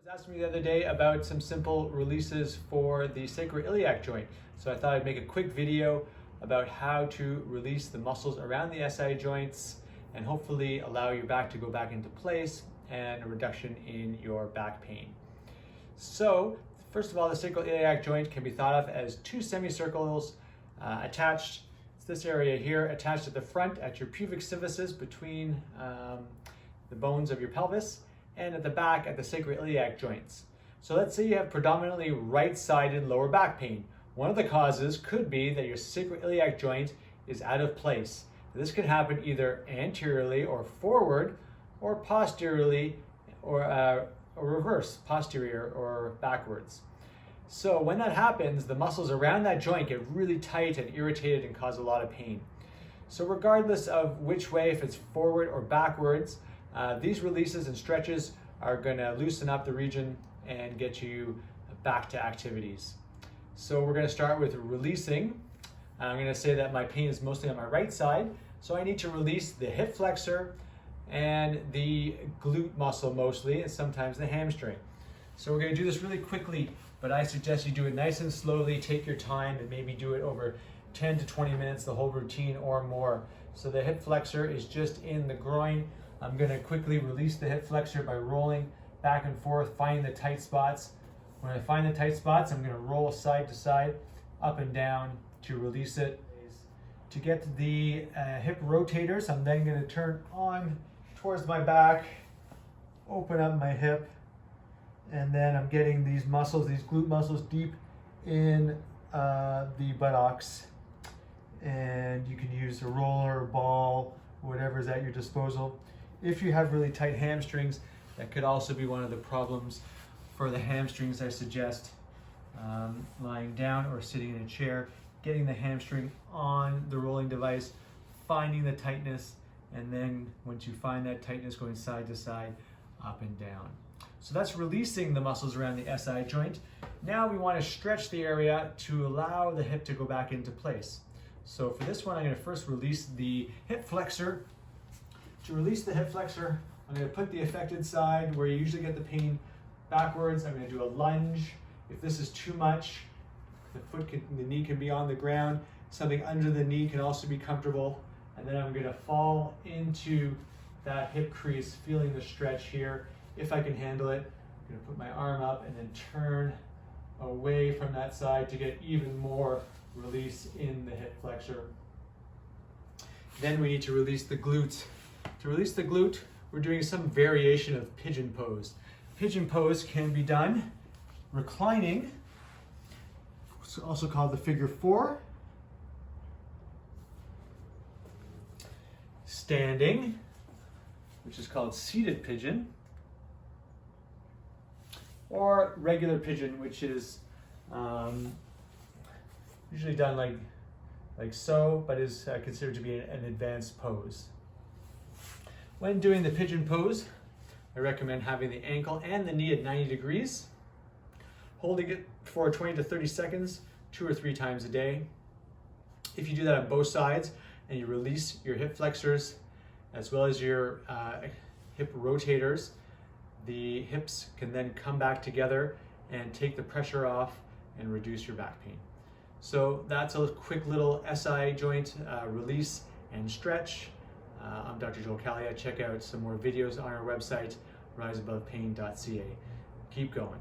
Was asking me the other day about some simple releases for the sacro-iliac joint. So I thought I'd make a quick video about how to release the muscles around the SI joints and hopefully allow your back to go back into place and a reduction in your back pain. So first of all, the sacro-iliac joint can be thought of as two semicircles attached. It's this area here attached at the front at your pubic symphysis between the bones of your pelvis, and at the back at the sacro-iliac joints. So let's say you have predominantly right-sided lower back pain. One of the causes could be that your sacro-iliac joint is out of place. This can happen either anteriorly or forward, or posteriorly or reverse, posterior or backwards. So when that happens, the muscles around that joint get really tight and irritated and cause a lot of pain. So regardless of which way, if it's forward or backwards, these releases and stretches are going to loosen up the region and get you back to activities. So we're going to start with releasing. I'm going to say that my pain is mostly on my right side, so I need to release the hip flexor and the glute muscle mostly, and sometimes the hamstring. So we're going to do this really quickly, but I suggest you do it nice and slowly, take your time, and maybe do it over 10 to 20 minutes, the whole routine or more. So the hip flexor is just in the groin. I'm going to quickly release the hip flexor by rolling back and forth, finding the tight spots. When I find the tight spots, I'm going to roll side to side, up and down to release it. To get to the hip rotators, I'm then going to turn on towards my back, open up my hip, and then I'm getting these muscles, these glute muscles, deep in the buttocks. And you can use a roller, ball, whatever's at your disposal. If you have really tight hamstrings, that could also be one of the problems. For the hamstrings, I suggest lying down or sitting in a chair, getting the hamstring on the rolling device, finding the tightness, and then once you find that tightness, going side to side, up and down. So that's releasing the muscles around the SI joint. Now we want to stretch the area to allow the hip to go back into place. So for this one, I'm going to first release the hip flexor. To release the hip flexor, I'm going to put the affected side where you usually get the pain backwards. I'm going to do a lunge. If this is too much, the knee can be on the ground. Something under the knee can also be comfortable. And then I'm going to fall into that hip crease, feeling the stretch here. If I can handle it, I'm going to put my arm up and then turn away from that side to get even more release in the hip flexor. Then we need to release the glutes. To release the glute, we're doing some variation of pigeon pose. Pigeon pose can be done reclining, it's also called the figure 4, standing, which is called seated pigeon, or regular pigeon, which is usually done like so, but is considered to be an advanced pose. When doing the pigeon pose, I recommend having the ankle and the knee at 90 degrees, holding it for 20 to 30 seconds, 2 or 3 times a day. If you do that on both sides and you release your hip flexors as well as your hip rotators, the hips can then come back together and take the pressure off and reduce your back pain. So that's a quick little SI joint release and stretch. I'm Dr. Kailia. Check out some more videos on our website, riseabovepain.ca. Keep going.